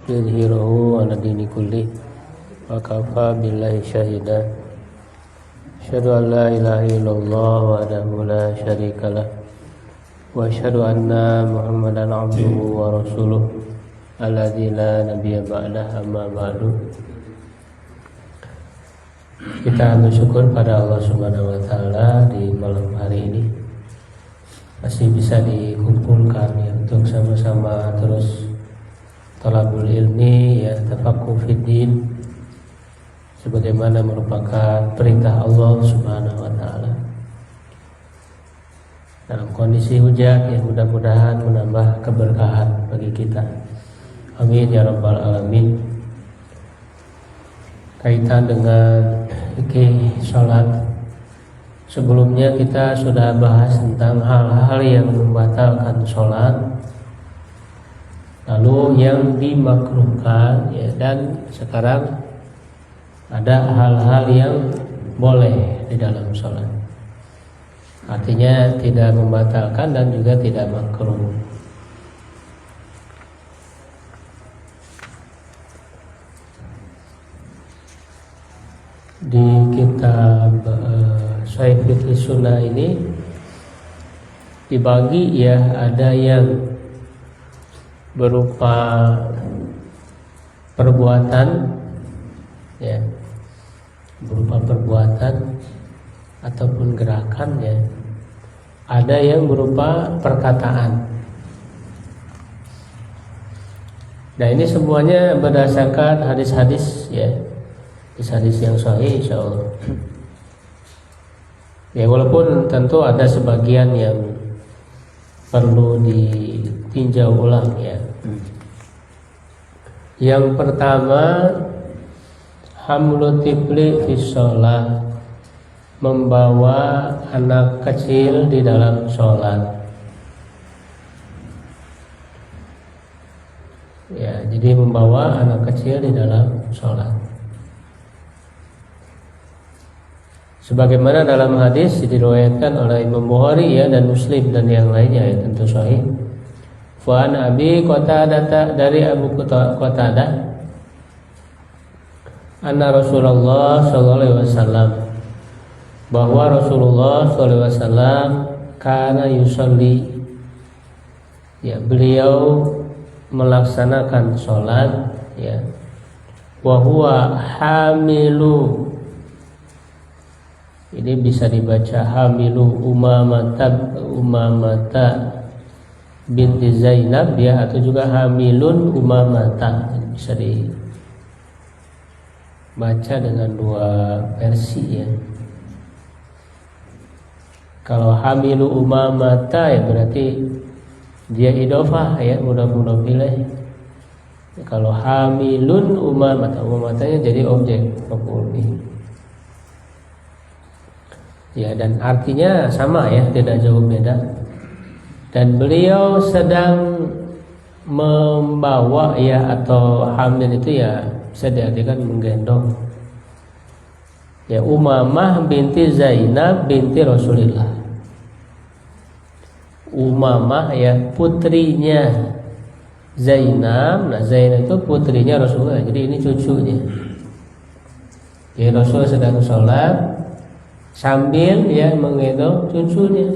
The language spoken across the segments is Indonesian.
yudhhiruhu ala dini kulli wa kafa billahi syahida. Asyhadu an la ilaha illallah wahdahu la syarikalah wa asyhadu anna Muhammadan abduhu wa rasuluh alladzi la nabiyya ba'dah, amma ba'du. Kita bersyukur pada Allah Subhanahu wa taala di malam hari ini masih bisa dikumpulkan ya untuk sama-sama terus talabul ilmi, ya, tafaqquh fiddin, sebagaimana merupakan perintah Allah Subhanahu wa taala. Dalam kondisi hujan yang mudah-mudahan menambah keberkahan bagi kita. Amin ya rabbal alamin. Kaitan dengan fikih salat, sebelumnya kita sudah bahas tentang hal-hal yang membatalkan salat, lalu yang dimakruhkan, ya, dan sekarang ada hal-hal yang boleh di dalam sholat, artinya tidak membatalkan dan juga tidak makruh. Di kitab Sahih Fiqh Sunnah ini dibagi, ya, ada yang berupa perbuatan, ya, berupa perbuatan ataupun gerakan, ya. Ada yang berupa perkataan. Nah, ini semuanya berdasarkan hadis-hadis, ya, hadis-hadis yang sahih insyaallah. Ya, walaupun tentu ada sebagian yang perlu ditinjau ulang, ya. Yang pertama, hamlu tifli fi shalah, membawa anak kecil di dalam sholat. Ya, jadi membawa anak kecil di dalam sholat. Sebagaimana dalam hadis diriwayatkan oleh Imam Bukhari, ya, dan Muslim dan yang lainnya, ya, tentu sahih. Fa an Abi Qatadah, dari Abu Qatadah, anna Rasulullah sallallahu alaihi wasallam, bahwa Rasulullah sallallahu alaihi wasallam kana yusalli, ya, beliau melaksanakan sholat, ya, wa huwa hamilu, ini bisa dibaca hamilu Umamata binti Zainab, ya, atau juga hamilun Umamata, bisa dibaca dengan dua versi, ya. Kalau hamilu Umamata, ya, berarti dia idofah, ya, mudah-mudahan pilih. Kalau hamilun Umamatanya jadi objek maf'ul bih. Ya, dan artinya sama, ya, tidak jauh beda. Dan beliau sedang membawa, ya, atau hamil itu, ya, bisa diartikan menggendong, ya, Umamah binti Zainab binti Rasulillah. Umamah, ya, putrinya Zainab. Nah, Zainab itu putrinya Rasulullah, jadi ini cucunya. Jadi Rasul sedang sholat sambil, ya, menggendong cucunya.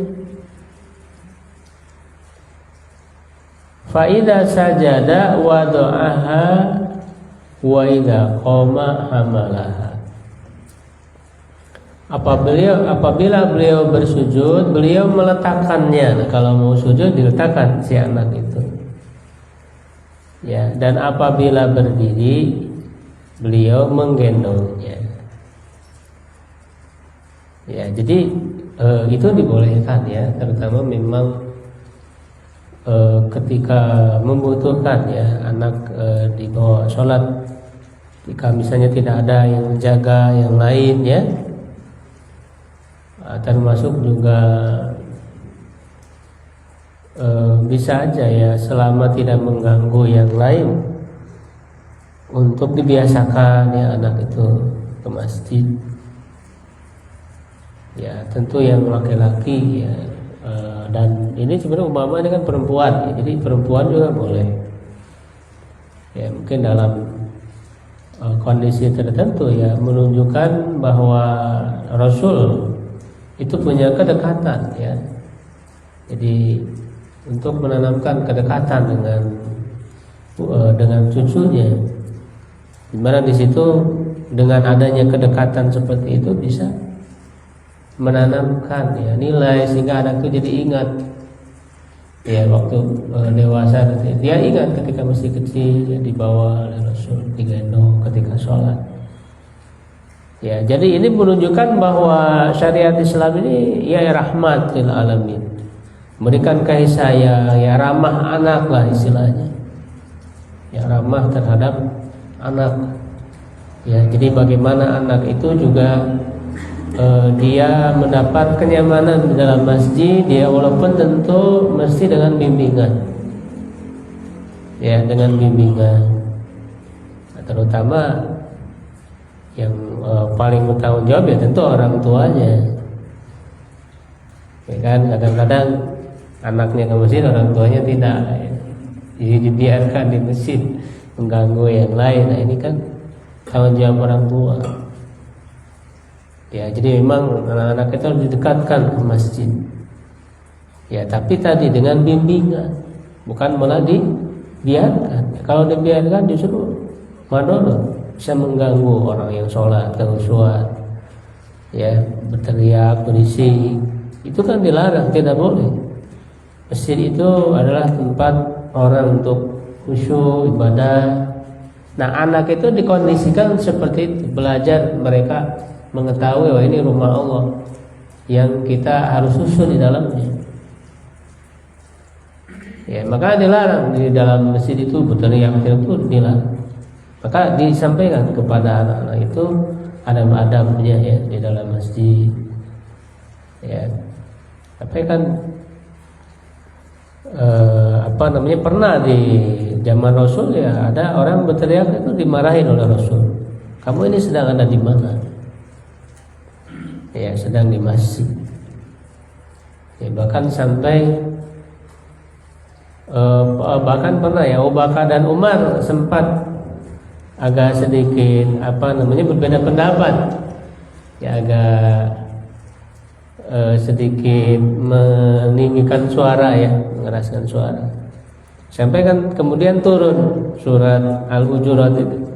Fa idza sajada wada'aha wa idza qama hamalaha. Apabila beliau bersujud, beliau meletakkannya. Nah, kalau mau sujud diletakkan si anak itu, ya, dan apabila berdiri beliau menggendongnya. Ya, jadi itu dibolehkan, ya, terutama memang ketika membutuhkan, ya, anak dibawa sholat, jika misalnya tidak ada yang menjaga yang lain, ya, termasuk juga bisa aja, ya, selama tidak mengganggu yang lain, untuk dibiasakan, ya, anak itu ke masjid. Ya, tentu yang laki-laki, ya, dan ini sebenarnya umpama ini kan perempuan, ya, jadi perempuan juga boleh. Ya mungkin dalam kondisi tertentu ya menunjukkan bahwa Rasul itu punya kedekatan ya. Jadi untuk menanamkan kedekatan dengan cucunya, dimana di situ dengan adanya kedekatan seperti itu bisa menanamkan ya nilai sehingga anak itu jadi ingat ya waktu dewasa dia ingat ketika masih kecil ya, dibawa oleh Rasul, digendong ketika sholat ya. Jadi ini menunjukkan bahwa syariat Islam ini ya rahmat lil alamin, memberikan kasih sayang ya, ramah anak lah istilahnya ya, ramah terhadap anak ya. Jadi bagaimana anak itu juga dia mendapat kenyamanan di dalam masjid ya, walaupun tentu mesti dengan bimbingan ya, dengan bimbingan terutama yang paling bertanggung jawab ya tentu orang tuanya ya kan. Kadang-kadang anaknya ke masjid, orang tuanya tidak ya. Jadi dibiarkan di masjid mengganggu yang lain. Nah ini kan tanggung jawab orang tua ya. Jadi memang anak-anak itu harus didekatkan ke masjid ya, tapi tadi dengan bimbingan, bukan malah dibiarkan. Kalau dibiarkan justru madorot, bisa mengganggu orang yang sholat, kehusuan ya, berteriak, berisik, itu kan dilarang, tidak boleh. Masjid itu adalah tempat orang untuk khusyuk, ibadah. Nah anak itu dikondisikan seperti itu, belajar mereka mengetahui bahwa ini rumah Allah yang kita harus usul di dalamnya ya. Maka dilarang di dalam masjid itu berteriak itu dilarang. Maka disampaikan kepada anak-anak itu adab-adabnya ya di dalam masjid ya. Tapi kan pernah di zaman Rasul ya ada orang berteriak itu dimarahin oleh Rasul. Kamu ini sedang ada di mana? Ya sedang di masjid ya. Bahkan sampai bahkan pernah ya Abu Bakar dan Umar sempat agak sedikit berbeda pendapat ya, agak sedikit meninggikan suara ya, mengeraskan suara, sampai kan kemudian turun surat Al-Hujurat itu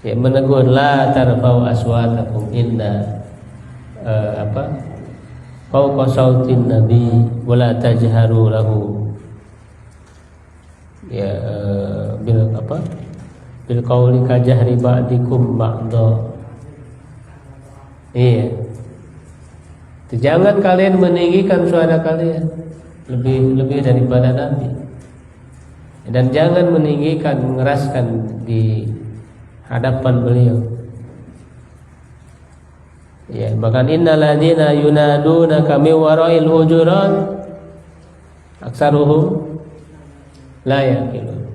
ya, menegur la tarfa'u aswatakum inda fawqa sautin nabi wa la tajharu lahu ya bil qawli ka jahri ba'dikum ba'da. Iya, jangan kalian meninggikan suara kalian lebih daripada Nabi, dan jangan meninggikan, mengeraskan di hadapan beliau ya. Bahkan innal ladzina yunadunaka min wara'il hujurat aksaruhum la yaqilun.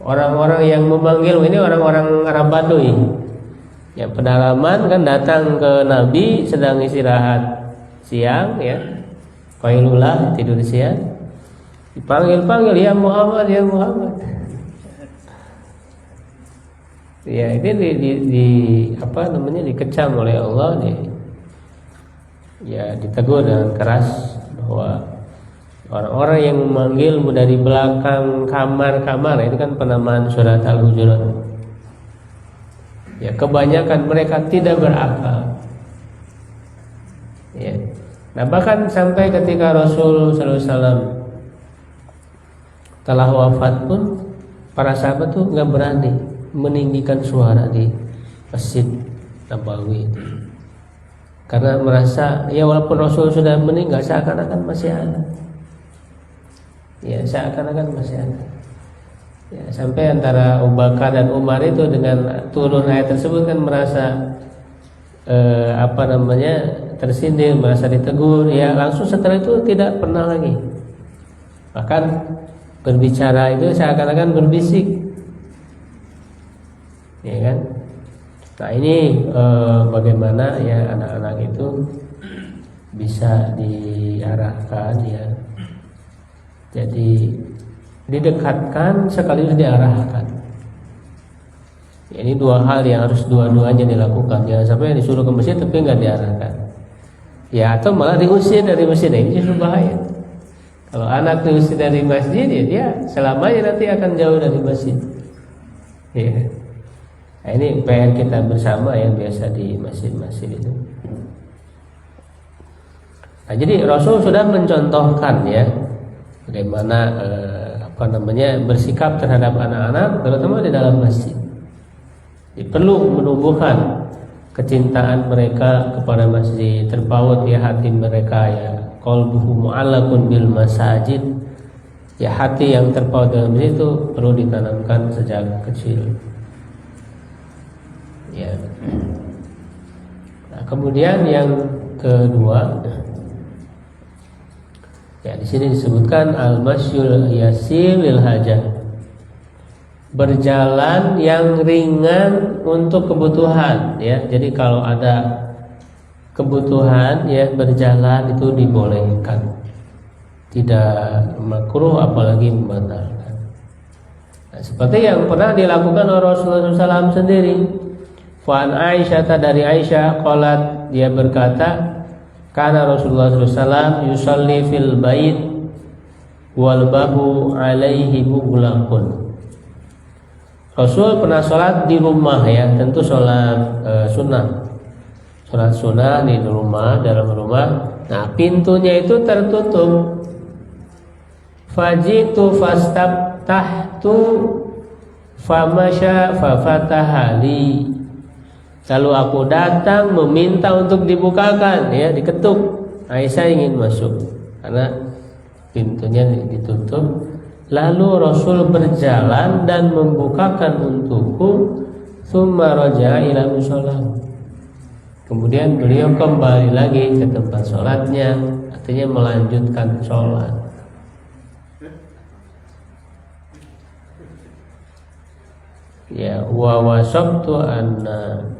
Orang-orang yang memanggil ini orang-orang Arab Baduy ya, pedalaman kan, datang ke Nabi sedang istirahat siang ya, qailullah, tidur siang, dipanggil-panggil ya Muhammad, ya Muhammad. Ya ini dikecam oleh Allah nih. Ya ditegur dengan keras bahwa orang-orang yang memanggilmu dari belakang kamar-kamar, itu kan penamaan surat Al-Hujurat. Ya kebanyakan mereka tidak berakal. Ya. Nah bahkan sampai ketika Rasul SAW telah wafat pun para sahabat tuh nggak berani meninggikan suara di Masjid Nabawi itu, karena merasa ya walaupun Rasul sudah meninggal seakan-akan masih ada ya, seakan-akan masih ada ya. Sampai antara Abu Bakar dan Umar itu dengan turun ayat tersebut kan merasa tersindir, merasa ditegur ya, langsung setelah itu tidak pernah lagi, bahkan berbicara itu seakan-akan berbisik ya kan. Nah ini bagaimana ya anak-anak itu bisa diarahkan ya. Jadi didekatkan sekaligus diarahkan. Ini dua hal yang harus dua-duanya dilakukan. Jangan sampai disuruh ke masjid tapi nggak diarahkan. Ya, atau malah diusir dari masjid. Ini justru bahaya. Kalau anak diusir dari masjid, ya dia selamanya nanti akan jauh dari masjid. Ya. Nah, ini PR kita bersama yang biasa di masjid-masjid itu. Nah, jadi Rasul sudah mencontohkan ya bagaimana bersikap terhadap anak-anak, terutama di dalam masjid. Perlu menumbuhkan kecintaan mereka kepada masjid, terpaut di hati mereka ya, qalbuhu mu'allaqun bil masajid, ya hati yang terpaut dengan masjid itu perlu ditanamkan sejak kecil. Ya. Nah, kemudian yang kedua, ya di sini disebutkan al-masyul yasir lil hajah, berjalan yang ringan untuk kebutuhan ya. Jadi kalau ada kebutuhan ya, berjalan itu dibolehkan, tidak makruh apalagi membatalkan. Nah, seperti yang pernah dilakukan oleh Rasulullah SAW sendiri. Fa'an Aisyah, dari Aisyah qalat, dia berkata, kana Rasulullah SAW yusalli fil bait wal bahu alaihi mughlaqun. Rasul pernah sholat di rumah ya, tentu sholat sunnah. Sholat sunnah di rumah, dalam rumah. Nah, pintunya itu tertutup. Fajitu fastaftahtu famasya fafatahali. Lalu aku datang meminta untuk dibukakan ya, diketuk. Aisyah ingin masuk karena pintunya ditutup. Lalu Rasul berjalan dan membukakan untukku. Tsumma raja'a ila musholah. Kemudian beliau kembali lagi ke tempat sholatnya, artinya melanjutkan sholat. Ya, wa wasabtu anna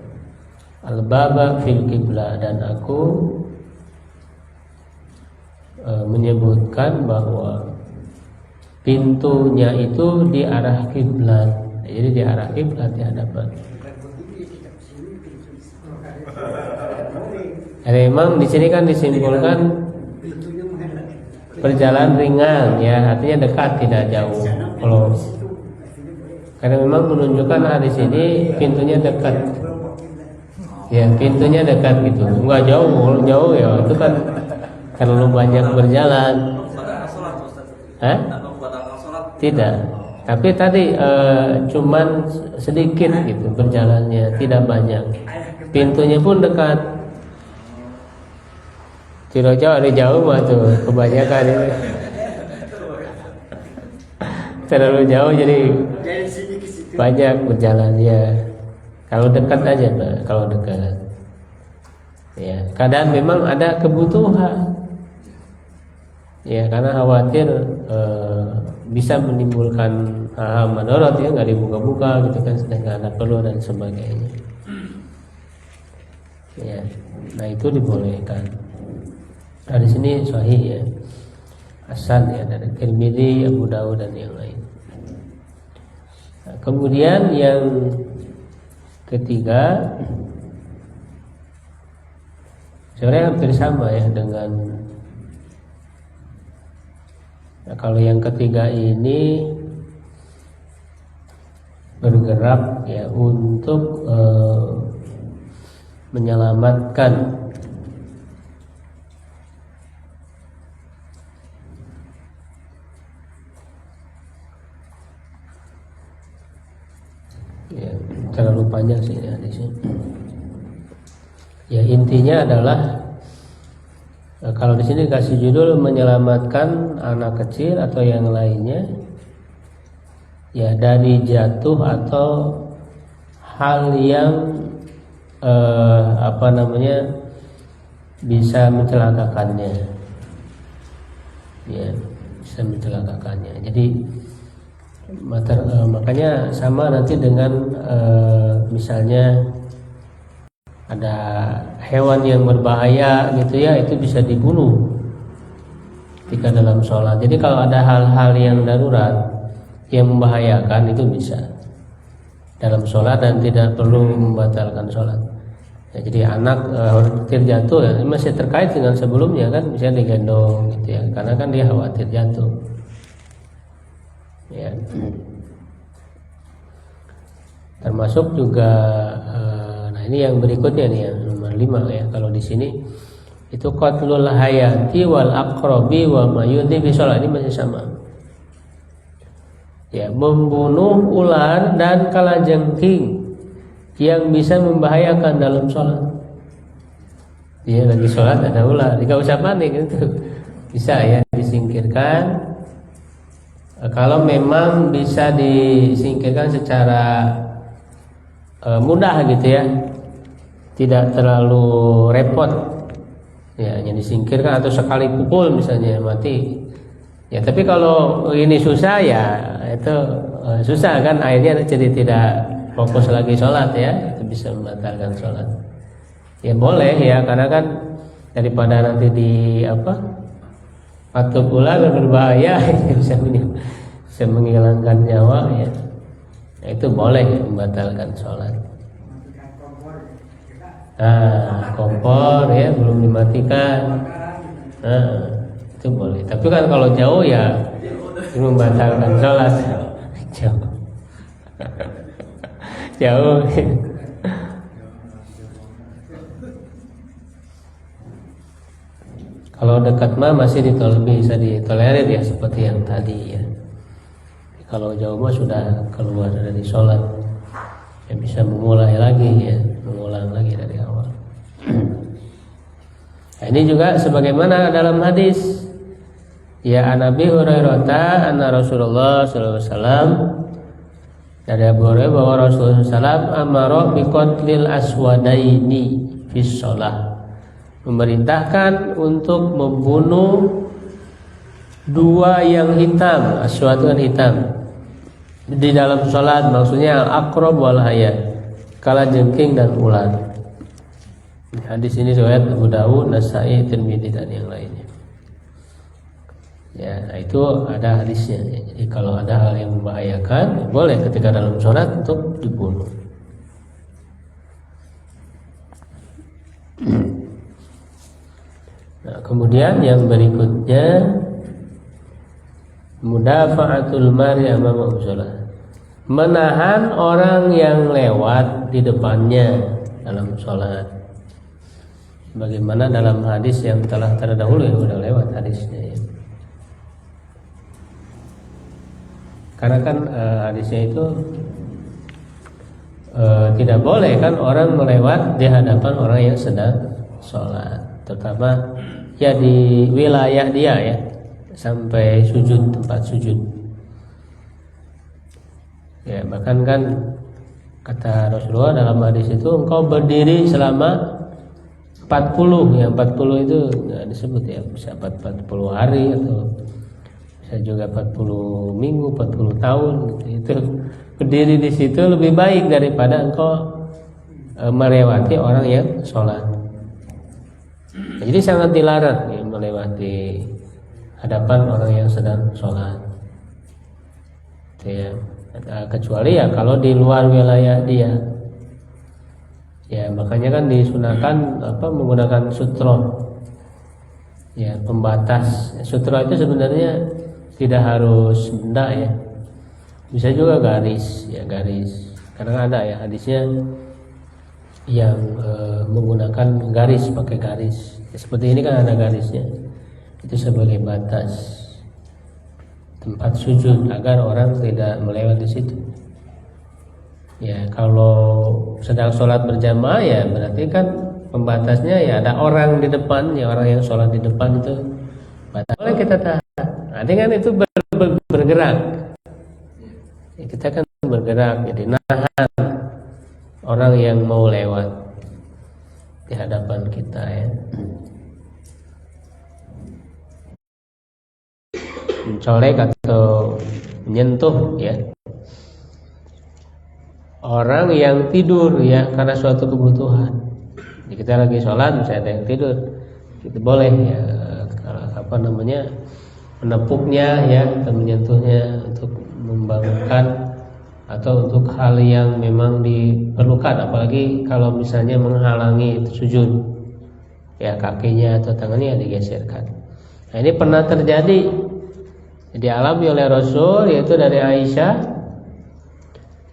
al-baba fil qiblah, dan aku menyebutkan bahwa pintunya itu di arah kiblat. Jadi di arah kiblat di hadapan. Memang di sini kan disimpulkan berjalan ringan ya, artinya dekat tidak jauh. Karena memang menunjukkan hadis ini pintunya dekat. Ya, pintunya dekat gitu. Enggak jauh ya. Itu kan terlalu banyak berjalan. Hah? Tidak. Tapi tadi cuman sedikit gitu berjalannya, tidak banyak. Pintunya pun dekat. Tidak jauh, ada jauh mah tuh kebanyakan ini. Terlalu jauh jadi banyak berjalan ya. Kalau dekat aja Pak, kalau dekat. Ya, kadang memang ada kebutuhan. Ya, karena khawatir bisa menimbulkan madarat ya, nggak dibuka-buka gitu kan, sedangkan ada perlu dan sebagainya. Ya, nah itu dibolehkan. Nah, di sini sahih ya, hasan ya, dari Tirmidzi, Abu Dawud dan yang lain. Nah, kemudian yang ketiga, sebenarnya hampir sama ya dengan. Nah, kalau yang ketiga ini bergerak ya untuk menyelamatkan ya, terlalu panjang sih ya di sini. Ya, intinya adalah kalau di sini kasih judul menyelamatkan anak kecil atau yang lainnya ya dari jatuh atau hal yang bisa mencelakakannya. Ya, bisa mencelakakannya. Jadi makanya sama nanti dengan misalnya ada hewan yang berbahaya gitu ya, itu bisa dibunuh ketika dalam sholat. Jadi kalau ada hal-hal yang darurat yang membahayakan itu bisa dalam sholat dan tidak perlu membatalkan sholat. Ya, jadi anak khawatir jatuh ya, ini masih terkait dengan sebelumnya kan, bisa digendong gitu ya, karena kan dia khawatir jatuh. Ya. Termasuk juga, nah ini yang berikutnya nih yang nomor 5 ya, kalau di sini itu qatlul hayati wal aqrabi wa mayudi fi sholat, ini masih sama. Ya, membunuh ular dan kalajengking yang bisa membahayakan dalam sholat. Dia lagi sholat ada ular, tidak usah panik, itu bisa ya disingkirkan. Kalau memang bisa disingkirkan secara mudah gitu ya, tidak terlalu repot, ya hanya disingkirkan atau sekali pukul misalnya mati. Ya, tapi kalau ini susah ya itu susah kan, akhirnya jadi tidak fokus lagi sholat ya, itu bisa membatalkan sholat. Ya boleh ya, karena kan daripada nanti di patuk ular berbahaya bisa menghilangkan nyawa ya. Nah, itu boleh membatalkan sholat. Nah, kompor ya belum dimatikan, nah itu boleh. Tapi kan kalau jauh ya membatalkan sholat. Jauh. Jauh. Kalau dekat mah masih bisa ditolerir ya, seperti yang tadi ya. Kalau jauh mah sudah keluar dari sholat ya, bisa memulai lagi ya, mengulang lagi dari awal. Nah, ini juga sebagaimana dalam hadis ya, an Abi Hurairah anna Rasulullah sallallahu alaihi wasallam, dari Abu Hurairah bahwa Rasulullah SAW amara biqatlil aswadaini fi shalah, memerintahkan untuk membunuh dua yang hitam. Aswad kan hitam di dalam sholat, maksudnya al-aqrab wal hayat, kalajengking dan ular. Hadis ini riwayat Abu Dawud, Nasai, Tirmidzi dan yang lainnya. Ya, itu ada hadisnya. Jadi kalau ada hal yang membahayakan, boleh ketika dalam sholat untuk dibunuh. Nah, kemudian yang berikutnya, mudafa'atul mari amama sholat, menahan orang yang lewat di depannya dalam sholat. Bagaimana dalam hadis yang telah terdahulu yang sudah lewat hadisnya ya. Karena kan hadisnya itu tidak boleh kan orang melewat di hadapan orang yang sedang sholat, terutama ya di wilayah dia ya, sampai sujud, tempat sujud ya. Bahkan kan kata Rasulullah dalam hadis itu, engkau berdiri selama 40 ya, 40 itu nggak disebut ya, bisa 40 hari atau bisa juga 40 minggu, 40 tahun gitu. Itu berdiri di situ lebih baik daripada engkau melewati orang yang sholat. Jadi sangat dilarang ya, melewati hadapan orang yang sedang sholat ya. Kecuali ya kalau di luar wilayah dia ya, makanya kan disunahkan menggunakan sutra ya, pembatas. Sutra itu sebenarnya tidak harus benda ya, bisa juga garis ya, garis. Karena ada ya hadisnya yang menggunakan garis, pakai garis ya, seperti ini kan ada garisnya, itu sebagai batas tempat sujud agar orang tidak melewat di situ ya. Kalau sedang sholat berjamaah ya berarti kan pembatasnya ya ada orang di depan ya, orang yang sholat di depan itu batas boleh kita tahan. Nanti kan itu bergerak ya, kita kan bergerak, jadi nahan orang yang mau lewat di hadapan kita ya. Mencolek atau menyentuh ya orang yang tidur ya karena suatu kebutuhan. Jadi kita lagi sholat, misalnya ada yang tidur, itu boleh ya menepuknya ya atau menyentuhnya untuk membangunkan atau untuk hal yang memang diperlukan, apalagi kalau misalnya menghalangi sujud, ya kakinya atau tangannya digeserkan. Nah, ini pernah terjadi, dialami oleh Rasul, yaitu dari Aisyah.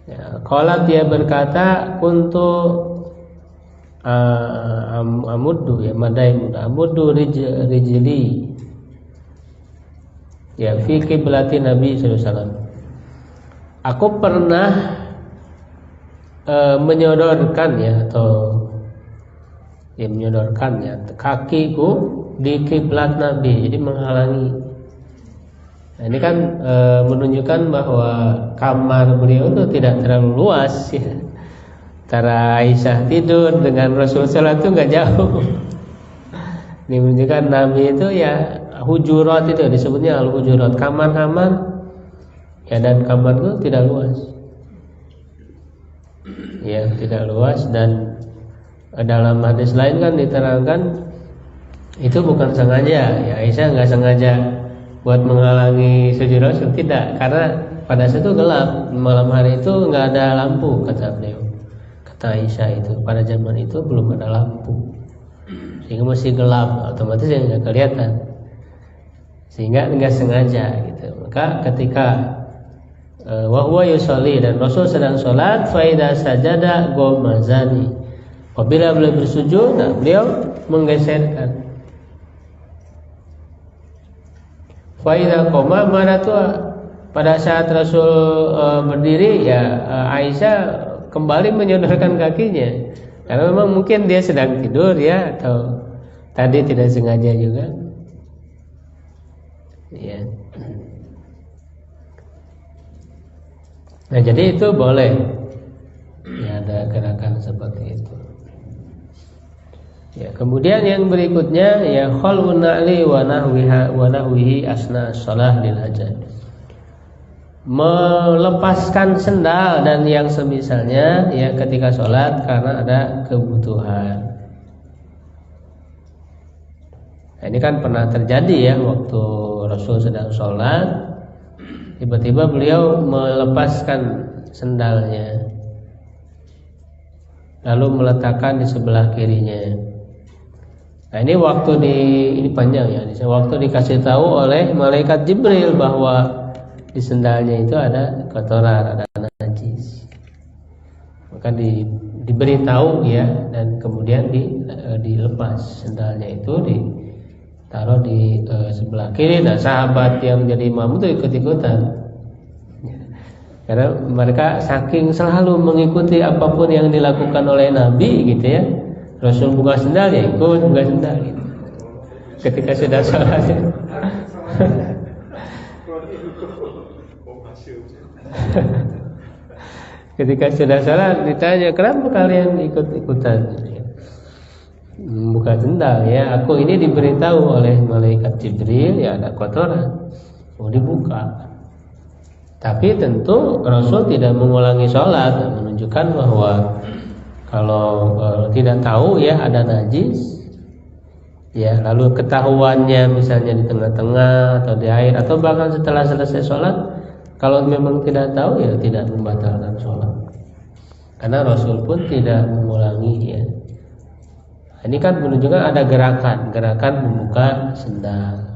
Ya, qalat, dia berkata, untuk amuddu, ya madai muda, amuddu rijli, ya fi qiblati Nabi sallallahu alaihi wasallam. Aku pernah menyodorkan, ya, atau ya menyodorkan, ya, kakiku di kiblat Nabi, jadi menghalangi. Nah, ini kan menunjukkan bahwa kamar beliau itu tidak terlalu luas, ya. Antara Aisyah tidur dengan Rasulullah itu nggak jauh. Ini menunjukkan Nabi itu ya hujurat, itu disebutnya al-hujurat, kamar-kamar. Ya, dan kamar itu tidak luas. Ya, tidak luas. Dan dalam hadis lain kan diterangkan itu bukan sengaja. Ya, Aisyah nggak sengaja buat menghalangi sujud Rasul, tidak. Karena pada saat itu gelap, malam hari itu nggak ada lampu, kata beliau. Kata Aisyah itu pada zaman itu belum ada lampu, sehingga masih gelap, otomatis yang nggak kelihatan, sehingga nggak sengaja gitu. Maka ketika wa huwa yusolli, dan Rasul sedang sholat, fa idza sajada ghamazani, apabila beliau bersujud, nah beliau menggeserkan. Fa idza qama, maratu, pada saat Rasul berdiri, ya Aisyah kembali menyodorkan kakinya, karena memang mungkin dia sedang tidur, ya, atau tadi tidak sengaja juga, ya. Nah, jadi itu boleh, ya, ada gerakan seperti itu. Ya, kemudian yang berikutnya, ya, khalwun na'li wa nahwihi asna shalah lil hajat. Melepaskan sendal dan yang semisalnya, ya, ketika sholat karena ada kebutuhan. Nah, ini kan pernah terjadi, ya, waktu Rasul sedang sholat, tiba-tiba beliau melepaskan sendalnya, lalu meletakkan di sebelah kirinya. Nah, ini waktu ini panjang, ya. Waktu dikasih tahu oleh malaikat Jibril bahwa di sendalnya itu ada kotoran, ada najis. Maka diberitahu, ya, dan kemudian dilepas sendalnya itu, ditaruh di sebelah kiri. Nah, sahabat yang menjadi imam itu ikut-ikutan, karena mereka saking selalu mengikuti apapun yang dilakukan oleh Nabi, gitu, ya. Rasul buka sendal, ya ikut buka sendal, gitu. Ketika sudah sholat, ya. Ketika sudah sholat ditanya, kenapa kalian ikut-ikutan buka sendal, ya? Aku ini diberitahu oleh malaikat Jibril, ya, ada kotoran, mau dibuka. Tapi tentu Rasul tidak mengulangi sholat, menunjukkan bahwa kalau tidak tahu, ya, ada najis, ya, lalu ketahuannya misalnya di tengah-tengah atau di air, atau bahkan setelah selesai sholat, kalau memang tidak tahu, ya, tidak membatalkan sholat, karena Rasul pun tidak mengulangi, ya. Ini kan menunjukkan ada gerakan membuka sendal,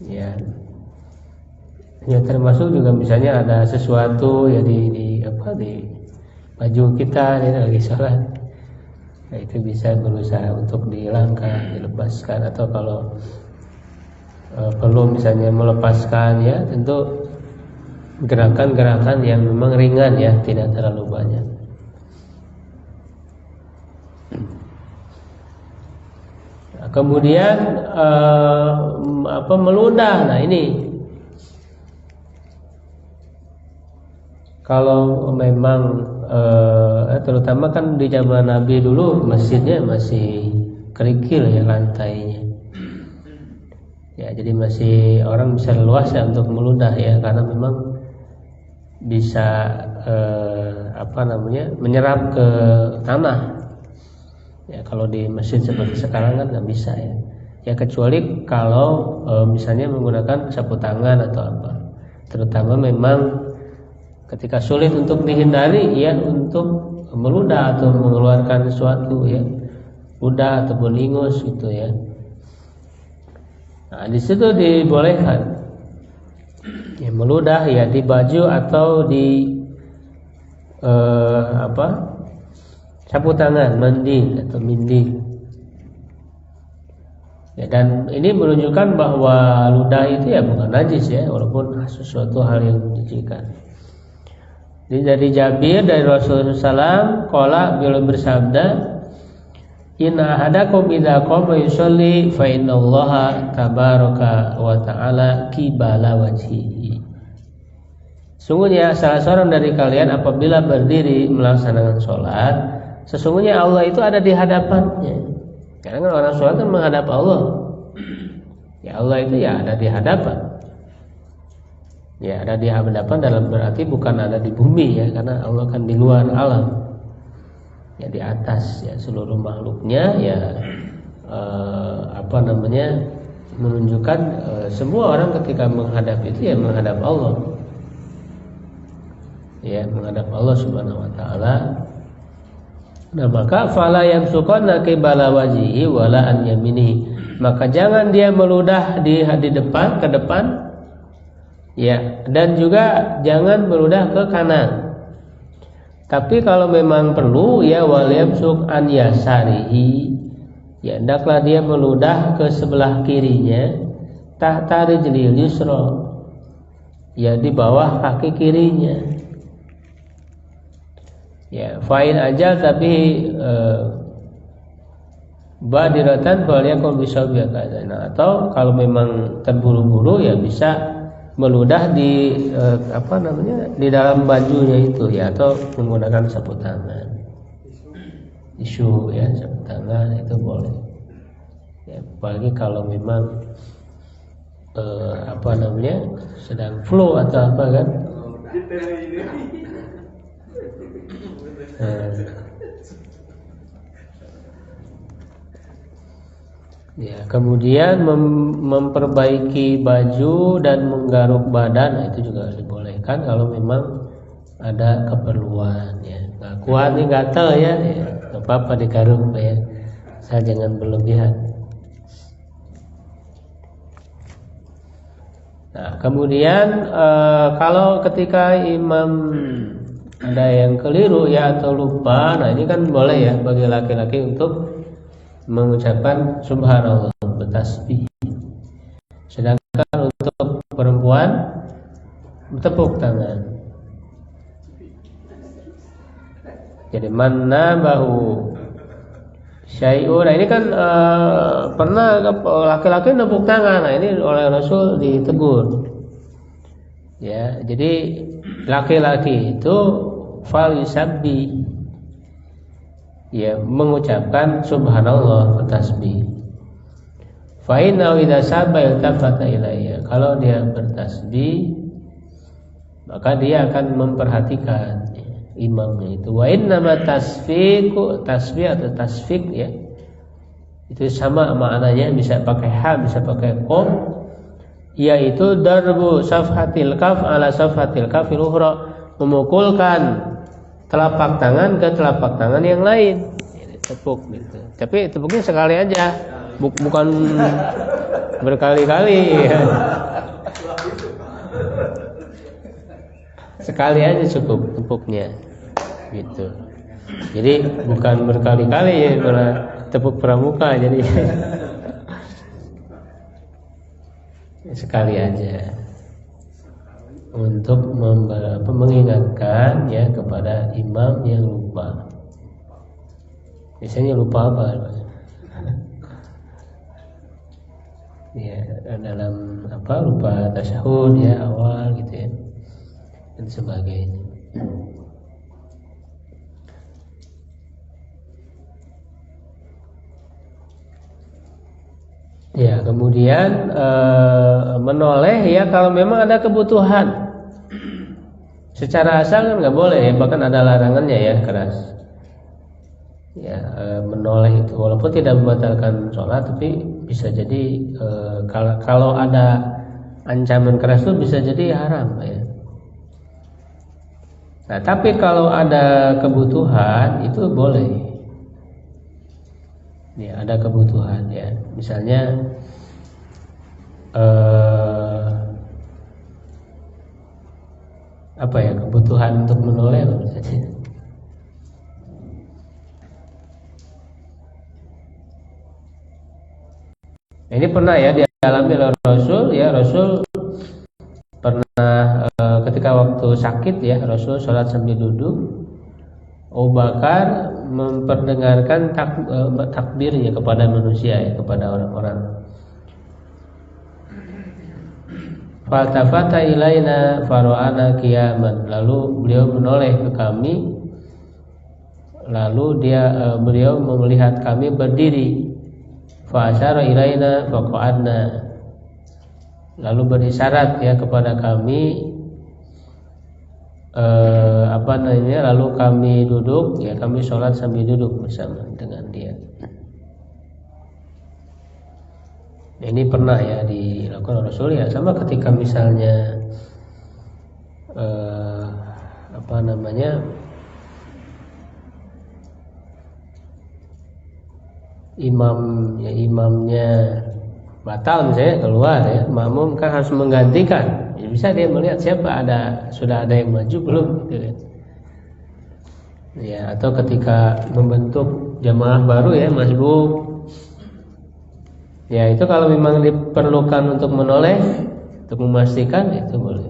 ya. Ya, termasuk juga misalnya ada sesuatu, ya, di baju kita, ya, lagi sholat, nah, itu bisa berusaha untuk dihilangkan, dilepaskan, atau kalau perlu misalnya melepaskan, ya, tentu gerakan-gerakan yang memang ringan, ya, tidak terlalu banyak. Nah, kemudian meludah. Nah, ini kalau memang terutama kan di zaman Nabi dulu masjidnya masih kerikil, ya, lantainya, ya, jadi masih orang bisa leluasa untuk meludah, ya, karena memang bisa menyerap ke tanah, ya. Kalau di masjid seperti sekarang kan nggak bisa, ya. Ya kecuali kalau misalnya menggunakan sapu tangan atau apa. Terutama memang ketika sulit untuk dihindari ya untuk meludah atau mengeluarkan sesuatu ya, ludah ataupun ingus gitu ya. Nah, di situ dibolehkan ya meludah ya di baju atau di sapu tangan, mandi atau mindi. Ya, dan ini menunjukkan bahwa ludah itu ya bukan najis ya, walaupun sesuatu hal yang menjijikkan. Jadi dari Jabir dari Rasulullah SAW, qala beliau bersabda, inna ahadakum idza qama yusolli fa innallaha tabaraka wa ta'ala qibala wajhihi. Sungguhnya salah seorang dari kalian apabila berdiri melaksanakan sholat, sesungguhnya Allah itu ada di hadapannya. Karena kan orang sholat kan menghadap Allah. Ya Allah itu ya ada di hadapan. Ya ada di hadapan dalam berarti bukan ada di bumi ya, karena Allah kan di luar alam. Ya di atas ya seluruh makhluknya ya menunjukkan semua orang ketika menghadap itu ya menghadap Allah. Ya menghadap Allah Subhanahu wa taala. Nah maka fala yamsuqanna qibala wajhihi wala an yaminihi. Maka jangan dia meludah di depan, ke depan. Ya, dan juga jangan meludah ke kanan. Tapi kalau memang perlu ya wal yamsuq an yasarihi. Ya hendaklah dia meludah ke sebelah kirinya, tahta rijlil yusra. Ya di bawah kaki kirinya. Ya, fa'in ajal tapi badiratan falyakun bisawbiya. Nah, atau kalau memang terburu-buru ya bisa meludah di di dalam bajunya itu ya, atau menggunakan sapu tangan. Tisu ya, sapu tangan itu boleh. Ya, apalagi kalau memang sedang flu atau apa kan. Ya, kemudian memperbaiki baju dan menggaruk badan, nah itu juga dibolehkan kalau memang ada keperluan ya. Nggak kuat nih gatel ya, nggak apa-apa digaruk ya. Saya jangan berlebihan. Nah, kemudian kalau ketika imam ada yang keliru ya atau lupa, nah ini kan boleh ya bagi laki-laki untuk mengucapkan subhanallah, bertasbih. Sedangkan untuk perempuan bertepuk tangan. Jadi mana bahu syai'un. Nah ini kan pernah laki-laki tepuk tangan. Nah ini oleh Rasul ditegur. Ya, jadi laki-laki itu fal yusabbi, ya mengucapkan subhanallah, bertasbih. Fa inna idza sabba iltafata ilayya. Kalau dia bertasbih maka dia akan memperhatikan imamnya itu. Wa inna ma tasfiqu, tasbih atau tasfik ya, itu sama maknanya, bisa pakai ha, bisa pakai qom, yaitu darbu safhatil kaf ala safhatil kafil ukhra, memukulkan telapak tangan ke telapak tangan yang lain. Tepuk gitu. Tapi tepuknya sekali aja, bukan berkali-kali ya. Sekali aja cukup tepuknya gitu. Jadi bukan berkali-kali ya, malah tepuk pramuka jadi. Sekali aja untuk mengingatkan ya kepada imam yang lupa. Biasanya lupa apa? Ya dalam lupa tasyahud ya awal gitu ya dan sebagainya. Ya, kemudian menoleh ya kalau memang ada kebutuhan. Secara asal kan nggak boleh ya, bahkan ada larangannya ya, keras. Ya, menoleh itu walaupun tidak membatalkan sholat, tapi bisa jadi kalau ada ancaman keras itu bisa jadi haram ya. Nah, tapi kalau ada kebutuhan itu boleh. Ya, ada kebutuhan ya. Misalnya apa ya, kebutuhan untuk menoleh misalnya. Ini pernah ya dialami oleh Rasul ya. Rasul pernah ketika waktu sakit ya, Rasul sholat sambil duduk. Abu Bakar memperdengarkan takbirnya kepada manusia ya, kepada orang-orang. Fatafata ilaina faro'ana qiyaman. Lalu beliau menoleh ke kami. Lalu beliau melihat kami berdiri. Fa asyara ilaina faqa'adna. Lalu berisyarat ya kepada kami, lalu kami duduk ya, kami sholat sambil duduk bersama dengan dia. Ini pernah ya dilakukan Rasul ya, sama ketika misalnya imamnya batal misalnya keluar ya, makmum kan harus menggantikan. Ya, bisa dia melihat sudah ada yang maju belum gitu ya. Ya, atau ketika membentuk jamaah baru ya, masbuk. Ya, itu kalau memang diperlukan untuk menoleh, untuk memastikan itu boleh.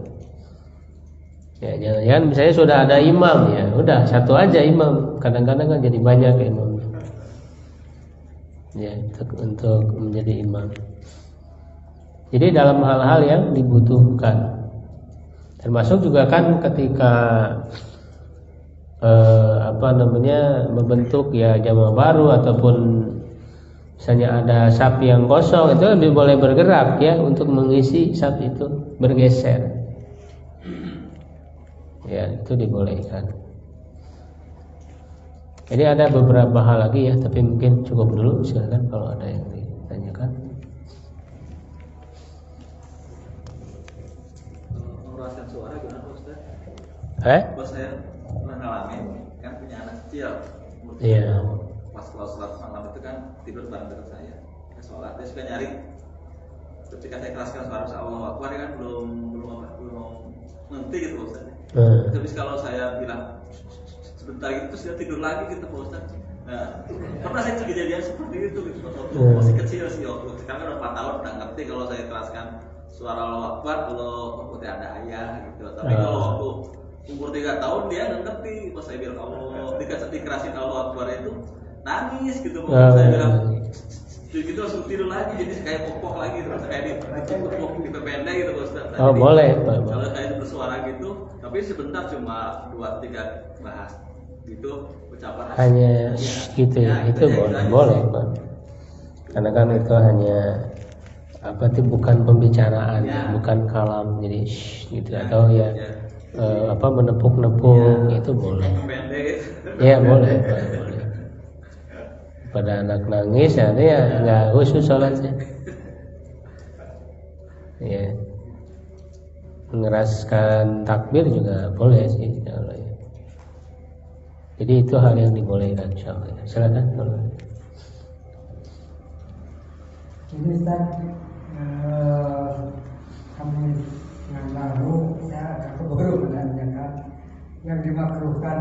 Ya, jangan misalnya sudah ada imam ya, udah satu aja imam. Kadang-kadang kan jadi banyak imam. Ya, untuk menjadi imam. Jadi dalam hal-hal yang dibutuhkan, termasuk juga kan ketika membentuk ya jamaah baru ataupun misalnya ada saf yang kosong, itu lebih boleh bergerak ya untuk mengisi saf itu, bergeser. Ya, itu dibolehkan. Jadi ada beberapa hal lagi ya, tapi mungkin cukup dulu, silakan kalau ada yang ditanyakan. Mengeluarkan suara gimana Ustaz? Pas saya pernah ngalamin kan punya anak kecil. Iya. Pas kalau sholat malam itu kan tidur bareng dengan saya. Ke sholat dia suka nyari. Ketika saya keraskan suara Allahu Akbar dia kan belum ngerti gitu Ustaz. Tapi kalau saya bilang sebentar gitu terus dia tidur lagi gitu Pak Ustaz. Nah, pernah saya kejadian seperti itu gitu. Waktu masih kecil sih, waktu sekarang kan udah 4 tahun udah ngerti kalau saya keraskan suara Allahu Akbar kalau waktu ada ayah gitu. Tapi kalau waktu umur 3 tahun dia nggak ngerti. Pas saya bilang Allah dikerasin Allahu Akbar itu nangis gitu. Saya bilang gitu langsung tidur lagi, jadi kayak pokok lagi terus kayak dipependek gitu Ustaz. Oh, boleh. Kalau kayak bersuara gitu, tapi sebentar cuma 2-3 bahas gitu ucapan hanya gitu ya, itu boleh Pak. Karena kan itu hanya bukan pembicaraan, bukan kalam, jadi gitu atau menepuk-nepuk itu boleh. Ya boleh Pak, boleh. Pada anak nangis ya dia nggak khusus sholatnya. Ya, mengeraskan takbir juga boleh sih kalau ya. Jadi itu hal yang dibolehkan insyaallah. Silakan kalau. Ini Ustaz, kami yang lalu saya baru menanyakan yang dimakruhkan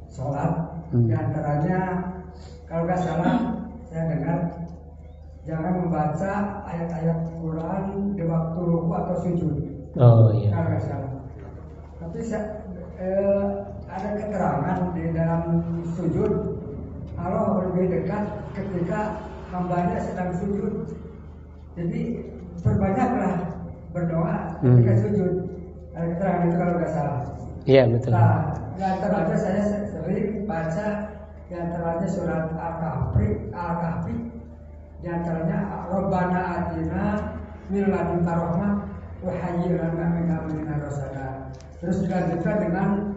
sholat. Di antaranya kalau nggak salah saya dengar jangan membaca ayat-ayat Quran di waktu ruku atau sujud. Oh iya. Kalau nggak salah. Tapi ada keterangan di dalam sujud Allah lebih dekat ketika hambanya sedang sujud. Jadi perbanyaklah berdoa ketika sujud. Ada keterangan itu kalau nggak salah. Iya betul. Nah, di antaranya saya sering baca di antaranya surat Al-Kahfi, di antaranya Rabbana atina min ladunka rahmah wa hayyi lana min amrina rasada. Terus dilanjutkan dengan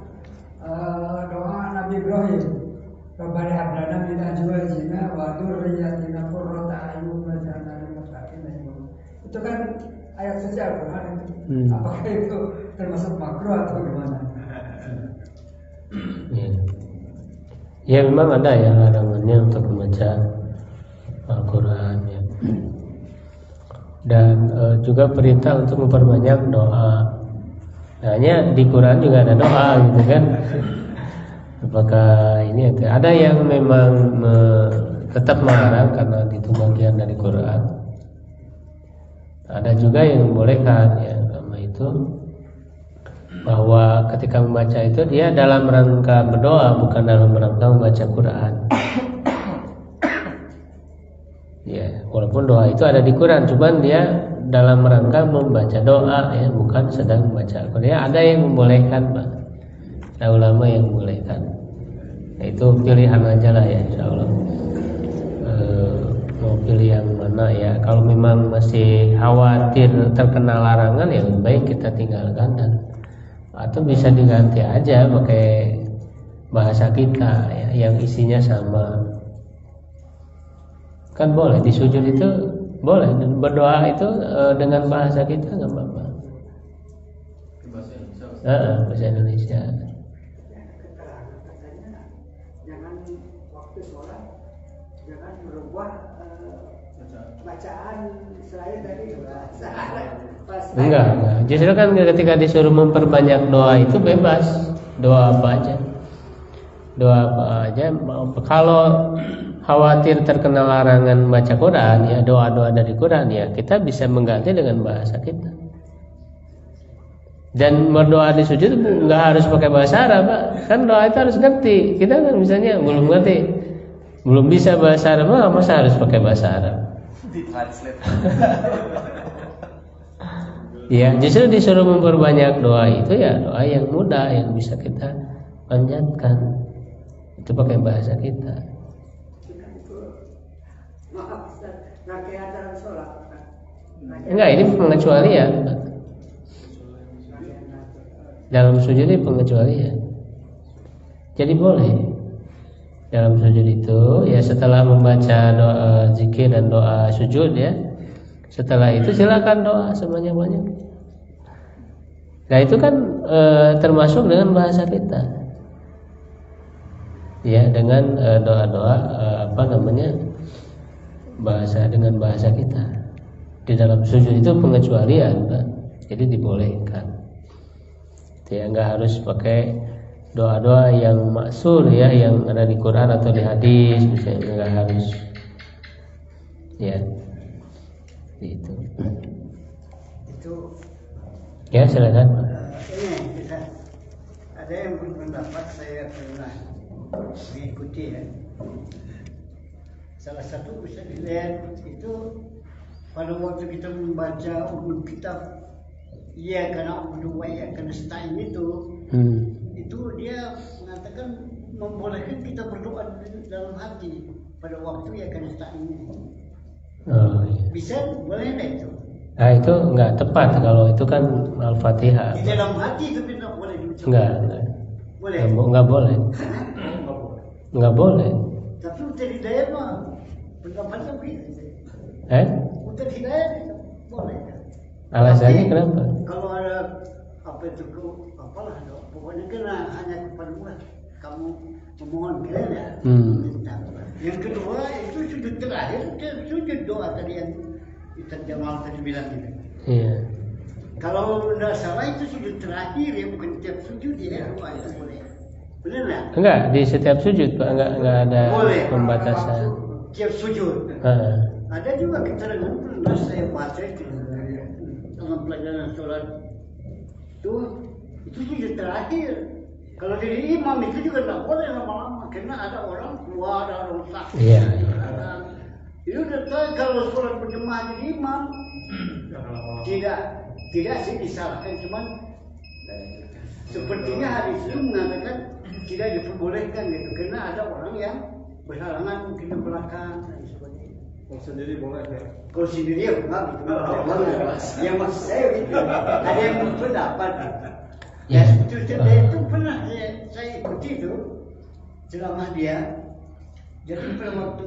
doa Nabi Ibrahim, Rabbana hablana min azwajina wa dzurriyyatina qurrata a'yun waj'alna lil muttaqina imama. Itu kan ayat suci Al-Qur'an itu. Apakah itu termasuk makruh atau gimana? Ya memang ada ya larangannya untuk membaca Al-Quran ya. Dan juga perintah untuk memperbanyak doa. Hanya di Quran juga ada doa gitu kan. Apakah ini ada yang memang tetap melarang karena itu bagian dari Quran. Ada juga yang membolehkan ya, karena itu bahwa ketika membaca itu dia dalam rangka berdoa bukan dalam rangka membaca Quran. Ya, walaupun doa itu ada di Quran, cuman dia dalam rangka membaca doa ya, bukan sedang membaca Quran. Ya, ada yang membolehkan, Pak. Ada ulama yang membolehkan. Ya, itu pilihan aja lah ya, insyaallah. Mau pilih yang mana ya? Kalau memang masih khawatir terkena larangan ya lebih baik kita tinggalkan dan atau bisa diganti aja pakai bahasa kita ya, yang isinya sama. Kan boleh di sujud itu boleh berdoa itu dengan bahasa kita nggak apa-apa. Bahasa Indonesia. Jangan waktu sholat jangan merubah bacaan selain dari bahasa Arab. Enggak. Justru kan ketika disuruh memperbanyak doa itu bebas, doa apa aja. Kalau khawatir terkena larangan baca Quran ya, doa-doa dari Quran ya, kita bisa mengganti dengan bahasa kita. Dan berdoa di sujud nggak harus pakai bahasa Arab, Pak. Kan doa itu harus ngerti. Kita kan misalnya belum ngerti, belum bisa bahasa Arab, masa harus pakai bahasa Arab? Ya, justru disuruh memperbanyak doa itu ya doa yang mudah yang bisa kita panjatkan. Itu pakai bahasa kita. Maaf, rangkaian dalam sholat. Enggak, ini pengecualian. Dalam sujud ini pengecualian. Jadi boleh dalam sujud itu ya setelah membaca doa zikir dan doa sujud ya. Setelah itu silakan doa sebanyak-banyak. Nah itu kan termasuk dengan bahasa kita. Ya dengan doa-doa bahasa dengan bahasa kita. Di dalam sujud itu pengecualian, Pak. Jadi dibolehkan. Ya nggak harus pakai doa-doa yang maksur ya, yang ada di Quran atau di hadis, misalnya nggak harus. Ya, itu. Ya silakan. Ini ada yang berpendapat saya pernah mengikuti ya. Salah satu bisa dilihat itu pada waktu kita membaca ulum kitab ya karena berdua ya karena stain itu dia mengatakan membolehkan kita berdoa dalam hati pada waktu ya karena stain ini. Bisa boleh enggak itu? Nah itu enggak tepat kalau itu kan Al-Fatihah. Di dalam hati itu tidak boleh diucapkan. Enggak. Boleh. Enggak boleh. Enggak boleh. Tapi untuk hidayah mah pendapatnya begitu. Untuk hidayah boleh. Alasannya kenapa? Kalau ada apa itu apalah pokoknya kena hanya kepada Allah kamu memohon kiranya. Yang kedua itu sujud terakhir sujud doa tadi yang Ustaz Jamal tadi bilang gitu. Iya. Kalau tidak salah itu sujud terakhir ya bukan tiap sujud ya doa itu boleh. Benar nggak? Enggak di setiap sujud Pak enggak ada boleh. Pembatasan. Tiap sujud. Ada juga keterangan pernah saya baca itu dalam pelajaran sholat itu sujud terakhir. Kalau jadi imam itu juga tidak boleh lama-lama karena ada orang keluar, ada orang sakit. Iya. Itu udah tahu kalau sholat berjemaah jadi imam tidak sih disalahkan, cuman sepertinya hadis itu mengatakan tidak diperbolehkan gitu karena ada orang yang berhalangan mungkin di belakang dan sebagainya. Kalau sendiri boleh ya? Kalau sendiri ya enggak gitu. Yang maksud saya gitu. Ada yang berpendapat. Ya itu pernah saya ikuti itu ceramah dia Jadi pada waktu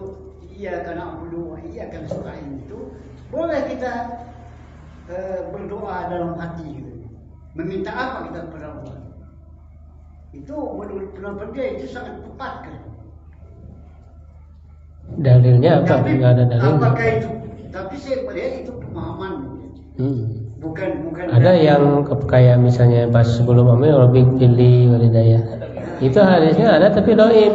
iya karena berdoa, iya karena selain itu boleh kita berdoa dalam hati gitu. Meminta apa kita kepada Allah. Itu menurut pendapat dia itu sangat tepat kan. Dalilnya apa? Enggak ada dalilnya. Apakah itu? Tapi saya melihat itu pemahaman. Bukan ada yang kayak misalnya pas sebelum amil lebih pilih walidayah. Itu hadisnya ada tapi doib.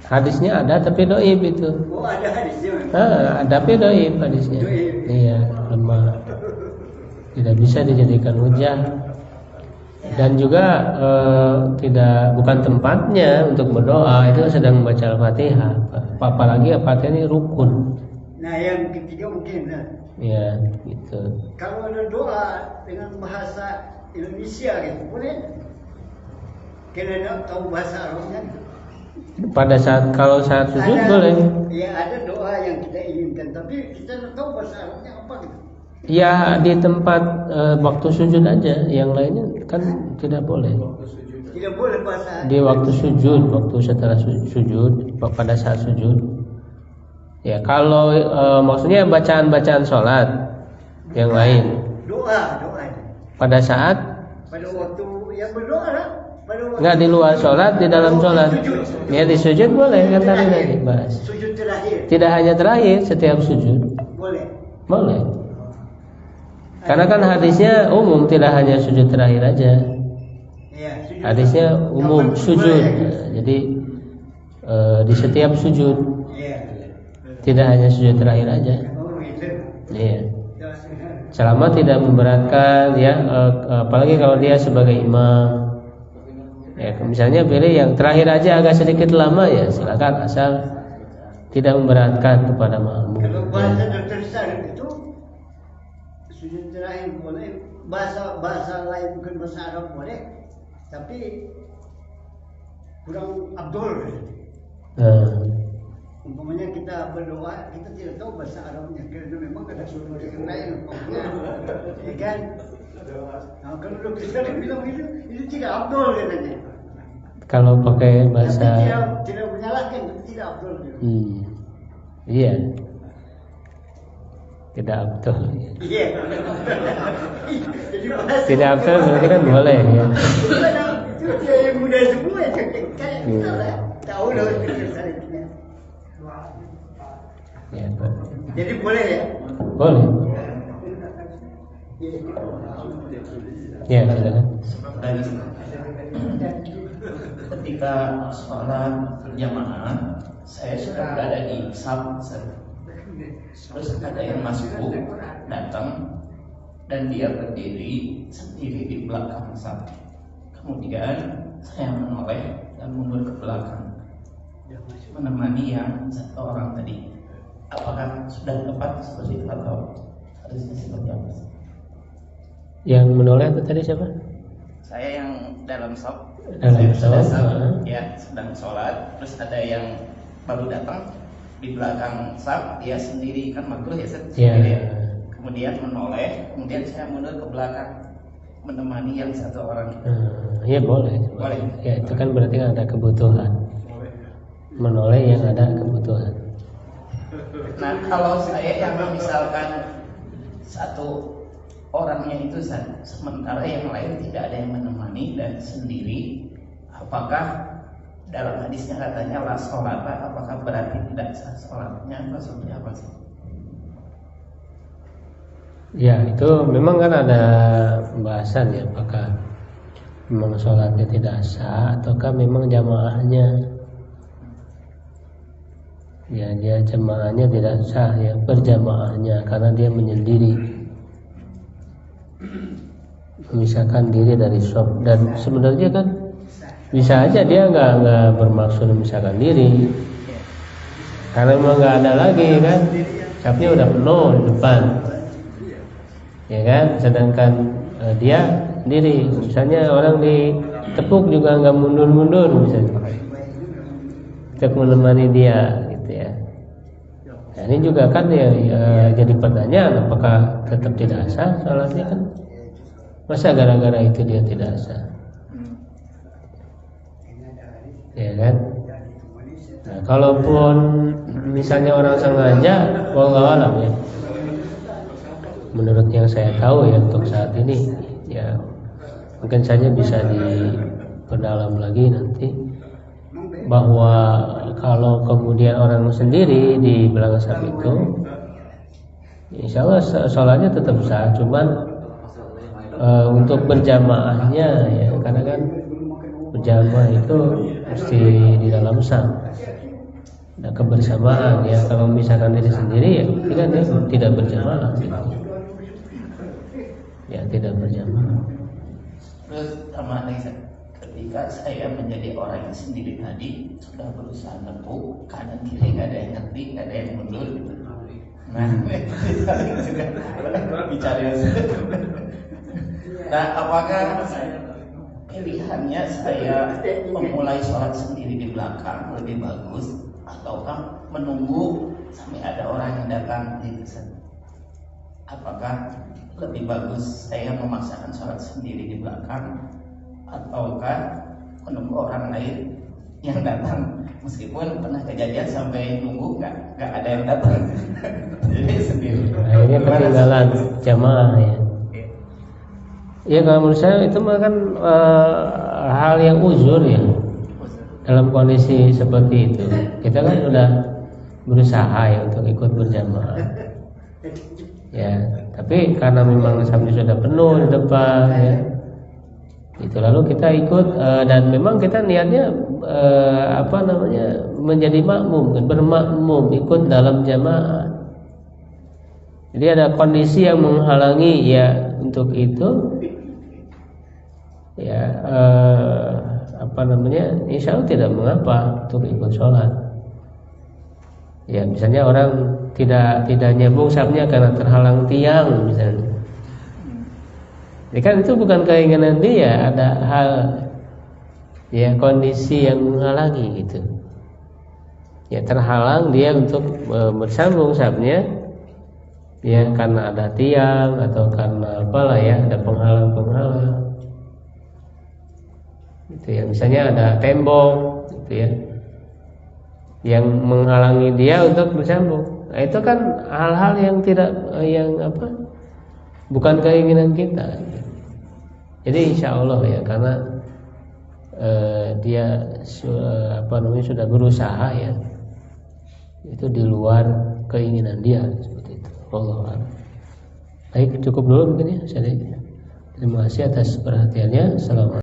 Hadisnya ada tapi doib itu. Oh ada hadisnya. Tapi doib hadisnya. Iya, lemah. Tidak bisa dijadikan hujah. Dan juga bukan tempatnya untuk berdoa, itu sedang membaca Al-Fatihah. Apalagi Al-Fatihah ini rukun. Nah yang ketiga mungkin ya gitu. Kalau ada doa dengan bahasa Indonesia gitu boleh? Kena tahu bahasa Arabnya? Pada kalau saat sujud boleh. Ya ada doa yang kita inginkan, tapi kita tidak tahu bahasa Arabnya apa gitu. Ya di tempat waktu sujud aja, yang lainnya kan tidak boleh. Tidak boleh bahasa. Di waktu sujud, waktu setelah sujud, pada saat sujud. Ya kalau maksudnya bacaan sholat yang lain. Doa. Pada saat. Pada waktu yang berdoa lah. Nggak di luar sholat, di dalam sholat. Ya di sujud boleh kan tadi bahas. Sujud terakhir. Tidak hanya terakhir, setiap sujud. Boleh. Karena kan hadisnya umum, tidak hanya sujud terakhir aja. Hadisnya umum sujud. Jadi di setiap sujud. Tidak hanya sujud terakhir aja. Iya. Selama tidak memberatkan ya, apalagi kalau dia sebagai imam. Ya, misalnya pilih yang terakhir aja agak sedikit lama ya silakan, asal tidak memberatkan kepada makmum. Kalau bahasa Dr. Sarif itu sujud terakhir boleh, bahasa lain bukan bahasa Arab boleh, tapi kurang abdul. Umpamanya kita berdoa, kita tidak tahu bahasa Arabnya karena memang ada sumber yang lain, ya kan? Nah, kalau Dr. Sarif bilang itu tidak abdul katanya. Kalau pakai bahasa tidak menyalahkan, tidak abdul. Iya. Tidak abdul. Iya. Tidak abdul berarti kan boleh ya. Itu dia yang muda semua kayak kita lah. Tahu loh kesannya. Ya, jadi boleh ya? Boleh. Ya, silakan. Ketika sholat berjamaah, saya sudah berada di saf, terus ada yang masuk datang dan dia berdiri sendiri di belakang saf. Kemudian saya menoleh dan mundur ke belakang menemani yang satu orang tadi. Apakah sudah tepat seperti itu atau harusnya seperti apa? Yang menoleh itu tadi siapa? Saya yang dalam saf. Ya, sedang sholat, terus ada yang baru datang di belakang saf, dia sendiri kan makruh ya, sendiri. Kemudian menoleh, kemudian saya mundur ke belakang menemani yang satu orang. Iya boleh. Ya itu kan berarti ada kebutuhan. Menoleh yang ada kebutuhan. Nah kalau saya yang misalkan satu orangnya itu sementara yang lain tidak ada yang menemani dan sendiri, apakah dalam hadisnya katanya la sholat, apakah berarti tidak sah sholatnya atau seperti apa sih? Ya itu memang kan ada pembahasan ya, apakah memang sholatnya tidak sah ataukah memang jamaahnya. Ya dia jamaahnya tidak sah ya, berjamaahnya karena dia menyendiri, memisahkan diri dari shaf. Dan sebenarnya kan bisa aja dia nggak bermaksud memisahkan diri, karena memang nggak ada lagi kan, shafnya udah penuh di depan, ya kan. Sedangkan dia sendiri, misalnya orang ditepuk juga nggak mundur-mundur misalnya untuk menemani dia gitu ya. Nah, ini juga kan ya jadi pertanyaan, apakah tetap tidak sah sholatnya kan? Masa gara-gara itu dia tidak sah? Ya kan? Nah kalaupun misalnya orang sengaja, wallahu alam ya. Menurut yang saya tahu ya untuk saat ini ya mungkin saja bisa diperdalam lagi nanti bahwa kalau kemudian orang sendiri di belakang saf itu, insya Allah sholatnya tetap sah, cuman untuk berjamaahnya ya karena kan berjamaah itu mesti di dalam saf. Nah, kebersamaan ya kalau misalkan diri sendiri ya dia tidak berjamaah ya tidak berjamaah. Terus sama ketika saya menjadi orang yang sendiri tadi sudah berusaha nepuk kanan kiri, nggak ada yang ngerti, nggak ada yang mundur gitu. Nah bicara nah apakah pilihannya saya memulai sholat sendiri di belakang lebih bagus ataukah menunggu sampai ada orang yang datang di sana? Apakah lebih bagus saya memaksakan sholat sendiri di belakang ataukah menunggu orang lain yang datang? Meskipun pernah kejadian sampai nunggu nggak ada yang datang, jadi sendiri. Akhirnya ketinggalan jamaah ya. Ya kalau menurut saya itu mah kan hal yang uzur ya. Dalam kondisi seperti itu kita kan sudah berusaha ya untuk ikut berjamaah ya, tapi karena memang safnya sudah penuh di depan ya itu lalu kita ikut dan memang kita niatnya menjadi makmum, bermakmum ikut dalam jamaah. Jadi ada kondisi yang menghalangi ya untuk itu ya insya Allah tidak mengapa untuk ikut sholat ya. Misalnya orang tidak nyambung safnya karena terhalang tiang misalnya ya kan itu bukan keinginan dia, ada hal ya kondisi yang menghalangi gitu ya, terhalang dia untuk bersambung safnya ya karena ada tiang atau karena apalah ya, ada penghalang itu ya, misalnya ada tembok gitu ya yang menghalangi dia untuk bersambung. Nah, itu kan hal-hal yang bukan keinginan kita. Jadi insya Allah ya karena dia sudah berusaha ya, itu di luar keinginan dia seperti itu. Allah. Baik, cukup dulu mungkin ya. Terima kasih atas perhatiannya. Assalamualaikum.